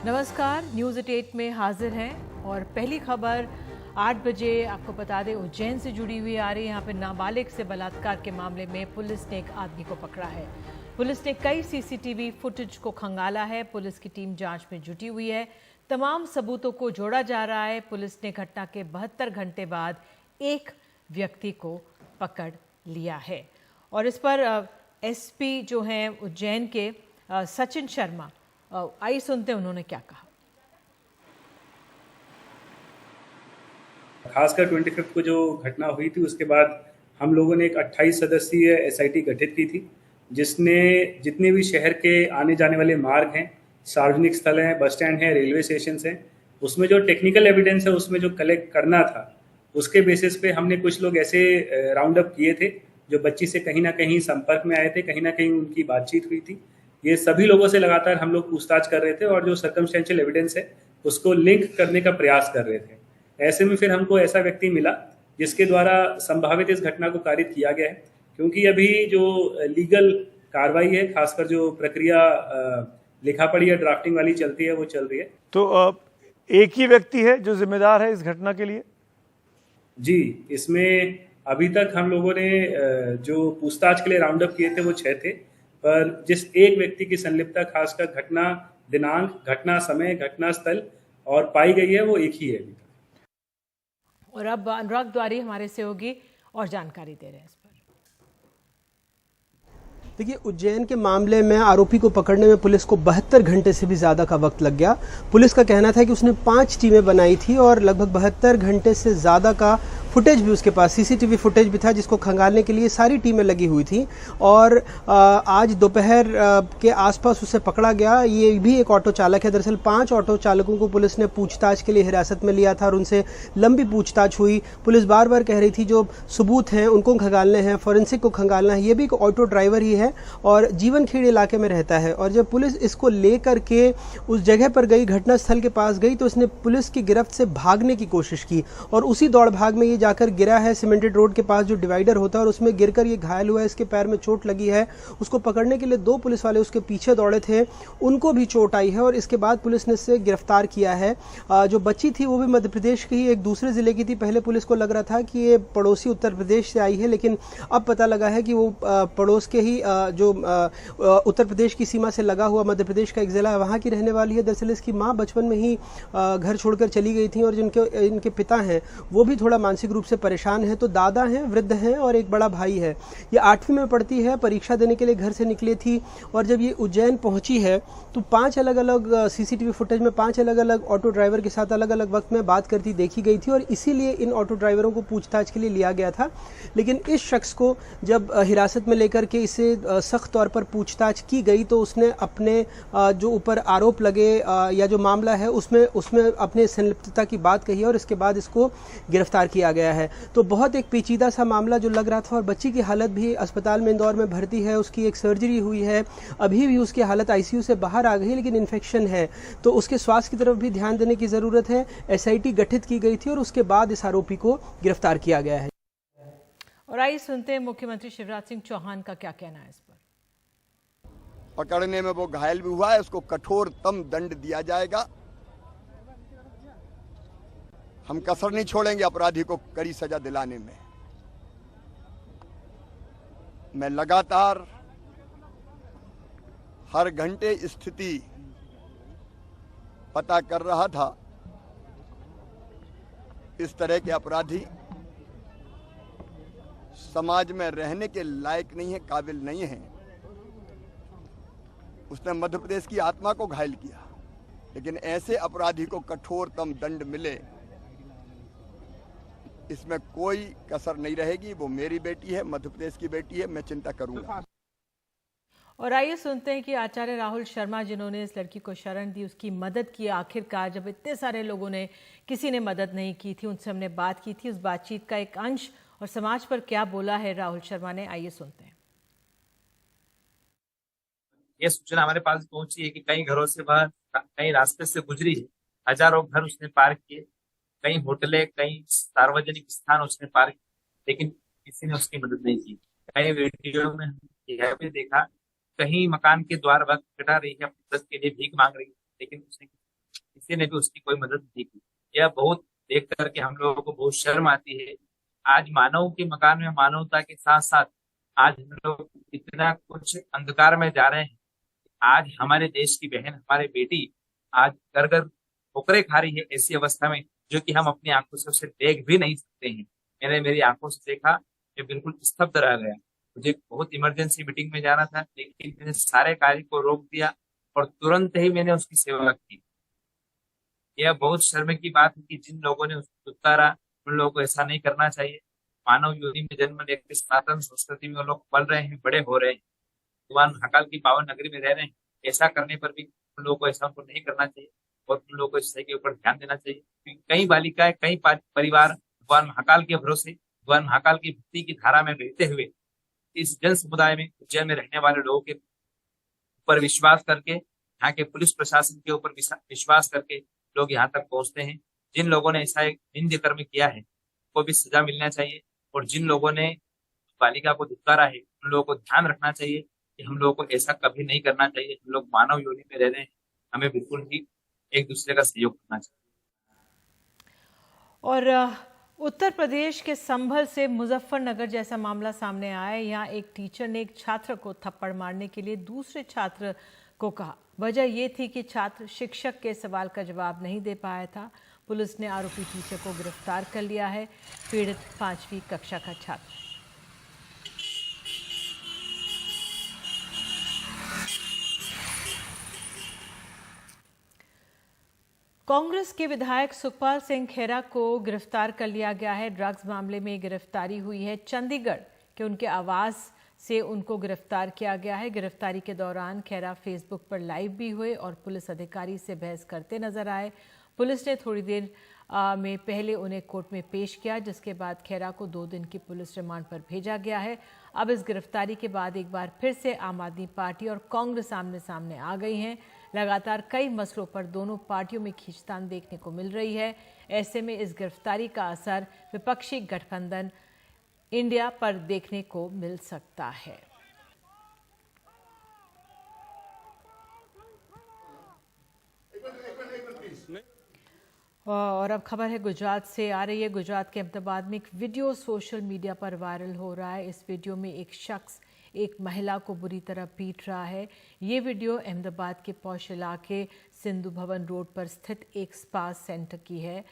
नमस्कार, न्यूज़ 88 में हाजिर हैं और पहली खबर 8 बजे आपको बता दें उज्जैन से जुड़ी हुई आ रही है। यहाँ पे नाबालिग से बलात्कार के मामले में पुलिस ने एक आदमी को पकड़ा है। पुलिस ने कई सीसीटीवी फुटेज को खंगाला है। पुलिस की टीम जांच में जुटी हुई है। तमाम सबूतों को जोड़ा जा रहा है। पुलिस ने घटना के 72 घंटे बाद एक व्यक्ति को पकड़ लिया है और इस पर एसपी जो हैं उज्जैन के सचिन शर्मा, आइए सुनते हैं उन्होंने क्या कहा। खासकर 25 को जो घटना हुई थी उसके बाद हम लोगों ने एक 28 सदस्यीय एसआईटी गठित की थी, जिसने जितने भी शहर के आने जाने वाले मार्ग हैं, सार्वजनिक स्थल हैं, बस स्टैंड हैं, रेलवे स्टेशन हैं, उसमें जो टेक्निकल एविडेंस है उसमें जो कलेक्ट करना था उसके बेसिस पे हमने कुछ लोग ऐसे राउंड अप किए थे जो बच्ची से कहीं ना कहीं संपर्क में आए थे, कहीं ना कहीं उनकी बातचीत हुई थी। ये सभी लोगों से लगातार हम लोग पूछताछ कर रहे थे और जो सर्कमस्टेंशियल एविडेंस है उसको लिंक करने का प्रयास कर रहे थे। ऐसे में फिर हमको ऐसा व्यक्ति मिला जिसके द्वारा संभावित इस घटना को कारित किया गया है, क्योंकि अभी जो लीगल कार्रवाई है, खासकर जो प्रक्रिया लिखा पढ़ी या ड्राफ्टिंग वाली चलती है वो चल रही है। तो एक ही व्यक्ति है जो जिम्मेदार है इस घटना के लिए? जी, इसमें अभी तक हम लोगों ने जो पूछताछ के लिए राउंड अप किए थे वो 6 थे, पर जिस एक व्यक्ति की संलिप्तता खासकर घटना दिनांक, घटना समय, घटना स्थल और पाई गई है वो एक ही है अभी तक। और अब अनुराग द्वारी हमारे सहयोगी और जानकारी दे रहे हैं इस पर। देखिए, उज्जैन के मामले में आरोपी को पकड़ने में पुलिस को 72 घंटे से भी ज़्यादा का वक्त लग गया। पुलिस का कहना था कि उसने 5 टीमें बनाई थी और लगभग 72 घंटे से ज़्यादा का फुटेज भी उसके पास, सीसीटीवी फुटेज भी था जिसको खंगालने के लिए सारी टीमें लगी हुई थी। और आज दोपहर के आसपास उसे पकड़ा गया। ये भी एक ऑटो चालक है। दरअसल 5 ऑटो चालकों को पुलिस ने पूछताछ के लिए हिरासत में लिया था और उनसे लंबी पूछताछ हुई। पुलिस बार बार कह रही थी जो सबूत हैं उनको खंगालने हैं, फॉरेंसिक को खंगालना है। ये भी एक ऑटो ड्राइवर ही है और जीवनखेड़ी इलाके में रहता है। और जब पुलिस इसको लेकर के उस जगह पर गई, घटनास्थल के पास गई, तो इसने पुलिस की गिरफ्त से भागने की कोशिश की और उसी दौड़ भाग में ये जाकर गिरा है सीमेंटेड रोड के पास जो डिवाइडर होता है और उसमें गिरकर ये घायल हुआ है। इसके पैर में चोट लगी है। उसको पकड़ने के लिए 2 पुलिस वाले उसके पीछे दौड़े थे, उनको भी चोट आई है और इसके बाद पुलिस ने इसे गिरफ्तार किया है। जो बच्ची थी वो भी मध्य प्रदेश की ही एक दूसरे जिले की थी। पहले पुलिस को लग रहा था कि ये पड़ोसी उत्तर प्रदेश से आई है, लेकिन अब पता लगा है कि वो पड़ोस के ही जो उत्तर प्रदेश की सीमा से लगा हुआ मध्य प्रदेश का एक जिला है वहाँ की रहने वाली है। दरअसल इसकी माँ बचपन में ही घर छोड़कर चली गई थी और इनके पिता हैं वो भी थोड़ा मानसिक रूप से परेशान है। तो दादा हैं, वृद्ध हैं और एक बड़ा भाई है। ये 8वीं में पढ़ती है। परीक्षा देने के लिए घर से निकली थी और जब ये उज्जैन पहुंची है तो 5 अलग अलग सीसीटीवी फुटेज में 5 अलग अलग ऑटो ड्राइवर के साथ अलग अलग वक्त में बात करती देखी गई थी और इसीलिए इन ऑटो ड्राइवरों को पूछताछ के लिए लिया गया था। लेकिन इस शख्स को जब हिरासत में लेकर के इसे सख्त तौर पर पूछताछ की गई तो उसने अपने जो ऊपर आरोप लगे या जो मामला है उसमें अपने संलिप्तता की बात कही और इसके बाद इसको गिरफ्तार किया गया है। तो बहुत एक पेचीदा सा मामला जो लग रहा था और बच्ची की हालत भी अस्पताल में इंदौर में भर्ती है। उसकी एक सर्जरी हुई है, अभी भी उसकी हालत आईसीयू से बाहर आ गई, लेकिन इन्फेक्शन है तो उसके स्वास्थ्य की तरफ भी ध्यान देने की जरूरत है। एसआईटी गठित की गई थी और उसके बाद इस आरोपी को गिरफ्तार किया गया है। और आइए सुनते हैं मुख्यमंत्री शिवराज सिंह चौहान का क्या कहना है इस पर। पकड़ने में वो घायल भी हुआ है, उसको कठोरतम दंड दिया जाएगा। हम कसर नहीं छोड़ेंगे अपराधी को कड़ी सजा दिलाने में। मैं लगातार हर घंटे स्थिति पता कर रहा था। इस तरह के अपराधी समाज में रहने के लायक नहीं है, काबिल नहीं है। उसने मध्य प्रदेश की आत्मा को घायल किया, लेकिन ऐसे अपराधी को कठोरतम दंड मिले, इसमें कोई कसर नहीं रहेगी। वो मेरी बेटी है, मध्य प्रदेश की बेटी है, मैं चिंता करूंगा। और आइए सुनते हैं कि आचार्य राहुल शर्मा जिन्होंने इस लड़की को शरण दी, उसकी मदद की आखिरकार, जब इतने सारे लोगों ने किसी ने मदद नहीं की थी, उनसे हमने बात की थी, उस बातचीत का एक अंश और समाज पर क्या बोला है राहुल शर्मा ने, आइए सुनते हैं। ये सूचना हमारे पास पहुंची है कि कई घरों से वह कई रास्ते से गुजरी है। हजारों घर उसने पार किए, कई होटलें, कई सार्वजनिक स्थान उसने पार किए, लेकिन किसी ने उसकी मदद नहीं की। कई वीडियो में यह भी देखा, कहीं मकान के द्वार वह खटखटा रही है, अपनी मदद के लिए भीख मांग रही है, लेकिन उसने किसी ने भी उसकी कोई मदद नहीं की। यह बहुत देख करके हम लोगों को बहुत शर्म आती है। आज मानव के मकान में मानवता के साथ साथ आज हम लोग इतना कुछ अंधकार में जा रहे हैं। आज हमारे देश की बहन, हमारे बेटी आज घर घर ठोकरें खा रही है ऐसी अवस्था में, जो कि हम अपनी आंखों से उसे देख भी नहीं सकते हैं। मैंने मेरी आंखों से देखा, मैं बिल्कुल स्तब्ध रह गया। मुझे बहुत इमरजेंसी मीटिंग में जाना था, लेकिन मैंने सारे कार्य को रोक दिया और तुरंत ही मैंने उसकी सेवा की। यह बहुत शर्म की बात है कि जिन लोगों ने उसको उतारा, उन लोगों को ऐसा नहीं करना चाहिए। मानव योनि में जन्म लेकर सनातन संस्कृति में वो लोग पल रहे हैं, बड़े हो रहे हैं, भगवान महाकाल की पावन नगरी में रह रहे हैं। ऐसा करने पर भी उन लोगों को ऐसा उनको नहीं करना चाहिए और उन लोगों को इस के ऊपर ध्यान देना चाहिए, क्योंकि कई बालिकाएं, कई परिवार भगवान महाकाल के भरोसे, भगवान महाकाल की भक्ति की धारा में बहते हुए इस जन समुदाय में, उज्जैन में रहने वाले लोगों के ऊपर विश्वास करके, यहाँ के पुलिस प्रशासन के ऊपर विश्वास करके लोग यहाँ तक पहुंचते हैं। जिन लोगों ने ऐसा एक निंद्य कर्म किया है, उनको भी सजा मिलना चाहिए और जिन लोगों ने बालिका को दुत्कारा है, उन लोगों को ध्यान रखना चाहिए कि हम लोगों को ऐसा कभी नहीं करना चाहिए। हम लोग मानव योनि में रह रहे हैं, हमें बिल्कुल ही एक दूसरे का सहयोग करना चाहिए। और उत्तर प्रदेश के संभल से मुजफ्फरनगर जैसा मामला सामने आया है। यहाँ एक टीचर ने एक छात्र को थप्पड़ मारने के लिए दूसरे छात्र को कहा। वजह ये थी कि छात्र शिक्षक के सवाल का जवाब नहीं दे पाया था। पुलिस ने आरोपी टीचर को गिरफ्तार कर लिया है। पीड़ित 5वीं कक्षा का छात्र। कांग्रेस के विधायक सुखपाल सिंह खेरा को गिरफ्तार कर लिया गया है। ड्रग्स मामले में गिरफ्तारी हुई है। चंडीगढ़ के उनके आवास से उनको गिरफ्तार किया गया है। गिरफ्तारी के दौरान खेरा फेसबुक पर लाइव भी हुए और पुलिस अधिकारी से बहस करते नजर आए। पुलिस ने थोड़ी देर में पहले उन्हें कोर्ट में पेश किया, जिसके बाद खेरा को 2 दिन की पुलिस रिमांड पर भेजा गया है। अब इस गिरफ्तारी के बाद एक बार फिर से आम आदमी पार्टी और कांग्रेस आमने सामने आ गई हैं। लगातार कई मसलों पर दोनों पार्टियों में खींचतान देखने को मिल रही है। ऐसे में इस गिरफ्तारी का असर विपक्षी गठबंधन इंडिया पर देखने को मिल सकता है। और अब खबर है गुजरात से आ रही है। गुजरात के अहमदाबाद में एक वीडियो सोशल मीडिया पर वायरल हो रहा है। इस वीडियो में एक शख्स एक महिला को बुरी तरह पीट रहा है। ये वीडियो अहमदाबाद के पौष इलाके सिंधु भवन रोड पर स्थित एक स्पा सेंटर की है।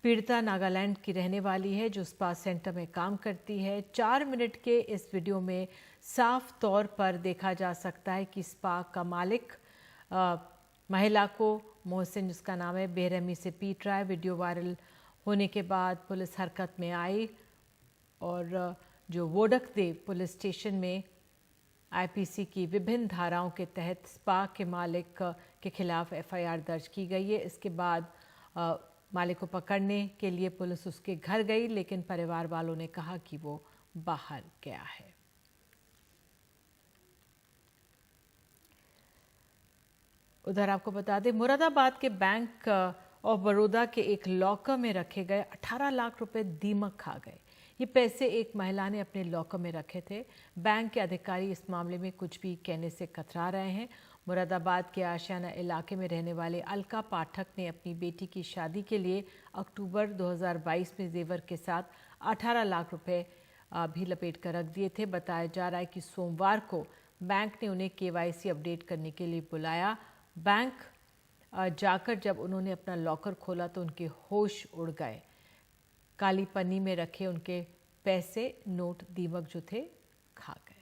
पीड़िता नागालैंड की रहने वाली है, जो स्पा सेंटर में काम करती है। 4 मिनट के इस वीडियो में साफ तौर पर देखा जा सकता है कि स्पा का मालिक महिला को, मोहसिन जिसका नाम है, बेरहमी से पीट रहा है। वीडियो वायरल होने के बाद पुलिस हरकत में आई और जो वोडकदेव पुलिस स्टेशन में आईपीसी की विभिन्न धाराओं के तहत स्पा के मालिक के खिलाफ एफआईआर दर्ज की गई है। इसके बाद मालिक को पकड़ने के लिए पुलिस उसके घर गई, लेकिन परिवार वालों ने कहा कि वो बाहर गया है। उधर आपको बता दें, मुरादाबाद के बैंक ऑफ बड़ौदा के एक लॉकर में रखे गए 18 लाख रुपए दीमक खा गए। ये पैसे एक महिला ने अपने लॉकर में रखे थे। बैंक के अधिकारी इस मामले में कुछ भी कहने से कतरा रहे हैं। मुरादाबाद के आशियाना इलाके में रहने वाले अलका पाठक ने अपनी बेटी की शादी के लिए अक्टूबर 2022 में जेवर के साथ 18 लाख रुपए भी लपेट कर रख दिए थे। बताया जा रहा है कि सोमवार को बैंक ने उन्हें केवाईसी अपडेट करने के लिए बुलाया। बैंक जाकर जब उन्होंने अपना लॉकर खोला तो उनके होश उड़ गए। काली पन्नी में रखे उनके पैसे, नोट, दीमक जो थे खा गए।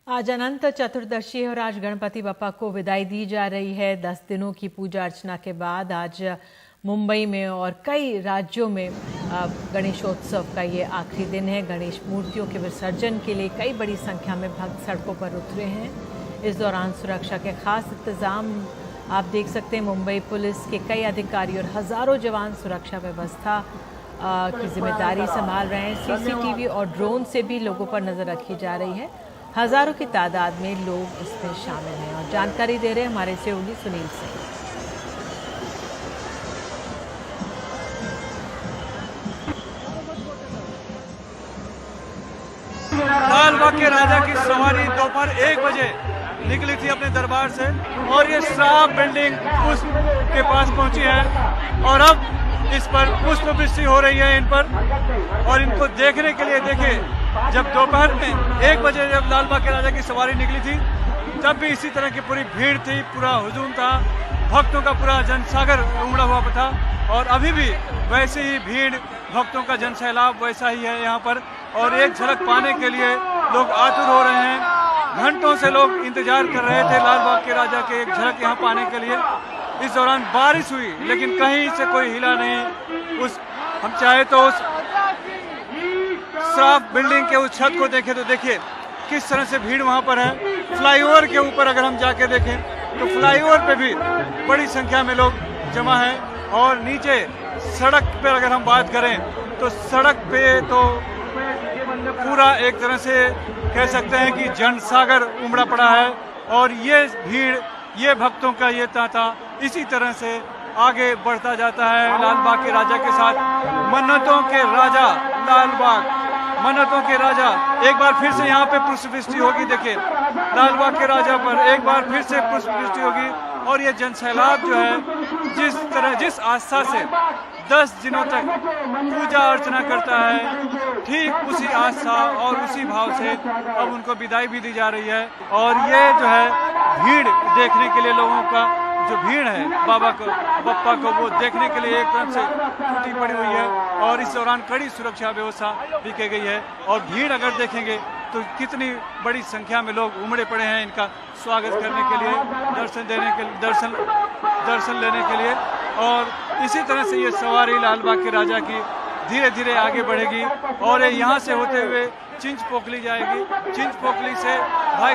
आज अनंत चतुर्दशी है और आज गणपति बप्पा को विदाई दी जा रही है। 10 दिनों की पूजा अर्चना के बाद आज मुंबई में और कई राज्यों में गणेशोत्सव का ये आखिरी दिन है। गणेश मूर्तियों के विसर्जन के लिए कई बड़ी संख्या में भक्त सड़कों पर उतरे हैं। इस दौरान सुरक्षा के खास इंतजाम आप देख सकते हैं। मुंबई पुलिस के कई अधिकारी और हजारों जवान सुरक्षा व्यवस्था की जिम्मेदारी संभाल रहे हैं। सीसीटीवी और ड्रोन से भी लोगों पर नजर रखी जा रही है। हजारों की तादाद में लोग इसमें शामिल हैं और जानकारी दे रहे हैं हमारे सहयोगी सुनील सिंह। लालबाग के राजा की सवारी दोपहर 1 बजे निकली थी अपने दरबार से और ये श्राप बिल्डिंग पुष्प के पास पहुंची है और अब इस पर पुष्प वृष्टि हो रही है इन पर। और इनको देखने के लिए देखिए, जब दोपहर में 1 बजे जब लालबाग के राजा की सवारी निकली थी तब भी इसी तरह की पूरी भीड़ थी, पूरा हुजूम था, भक्तों का पूरा जनसागर उमड़ा हुआ था और अभी भी वैसे ही भीड़, भक्तों का जनसैलाब वैसा ही है यहाँ पर। और एक झलक पाने के लिए लोग आतुर हो रहे हैं। घंटों से लोग इंतजार कर रहे थे लालबाग के राजा के एक झलक यहाँ पाने के लिए। इस दौरान बारिश हुई लेकिन कहीं से कोई हिला नहीं। हम चाहे तो उस श्राप बिल्डिंग के उस छत को देखें तो देखिए किस तरह से भीड़ वहाँ पर है। फ्लाईओवर के ऊपर अगर हम जाके देखें तो फ्लाईओवर पे भी बड़ी संख्या में लोग जमा हैं और नीचे सड़क पे अगर हम बात करें तो सड़क पे तो पूरा एक तरह से कह सकते हैं कि जनसागर उमड़ा पड़ा है और ये भीड़, ये भक्तों का ये तांता इसी तरह से आगे बढ़ता जाता है लालबाग के राजा के साथ। मन्नतों के राजा लालबाग, मन्नतों के राजा, एक बार फिर से यहाँ पे पुष्पवृष्टि होगी। देखिए लालबाग के राजा पर एक बार फिर से पुष्पवृष्टि होगी और ये जनसैलाब जो है जिस आस्था से 10 दिनों तक पूजा अर्चना करता है, ठीक उसी आस्था और उसी भाव से अब उनको विदाई भी दी जा रही है। और ये जो है भीड़ देखने के लिए, लोगों का जो भीड़ है बप्पा को वो देखने के लिए एक तरफ से टूटी पड़ी हुई है और इस दौरान कड़ी सुरक्षा व्यवस्था भी की गई है। और भीड़ अगर देखेंगे तो कितनी बड़ी संख्या में लोग उमड़े पड़े हैं इनका स्वागत करने के लिए, दर्शन लेने के लिए। और इसी तरह से ये सवारी लालबाग के राजा की धीरे धीरे आगे बढ़ेगी और ये यहाँ से होते हुए चिंच पोखली जाएगी, चिंच पोखली से भाई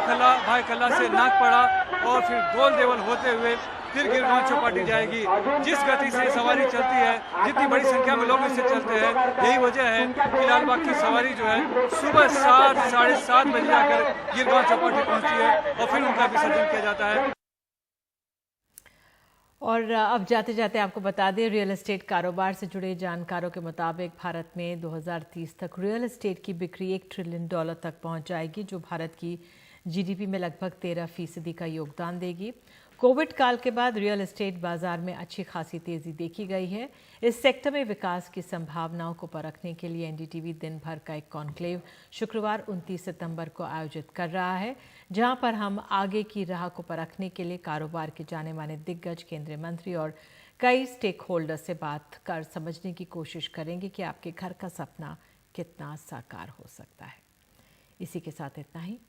खल्ला से नागपड़ा और फिर गोल देवल होते हुए फिर गिरगांव चौपाटी जाएगी। जिस गति से सवारी चलती है, जितनी बड़ी संख्या में लोग इससे चलते हैं, यही वजह है कि लालबाग की सवारी जो है सुबह 7, साढ़े 7 बजे आकर गिरगांव चौपाटी पहुंचती है और फिर उनका विसर्जन किया जाता है। और अब जाते जाते आपको बता दें, रियल एस्टेट कारोबार से जुड़े जानकारों के मुताबिक भारत में 2030 तक रियल एस्टेट की बिक्री $1 ट्रिलियन तक पहुंच जाएगी, जो भारत की जीडीपी में लगभग 13% का योगदान देगी। कोविड काल के बाद रियल एस्टेट बाजार में अच्छी खासी तेजी देखी गई है। इस सेक्टर में विकास की संभावनाओं को परखने के लिए एनडीटीवी दिन भर का एक कॉन्क्लेव शुक्रवार 29 सितंबर को आयोजित कर रहा है, जहां पर हम आगे की राह को परखने के लिए कारोबार के जाने माने दिग्गज, केंद्रीय मंत्री और कई स्टेक होल्डर से बात कर समझने की कोशिश करेंगे कि आपके घर का सपना कितना साकार हो सकता है। इसी के साथ इतना ही।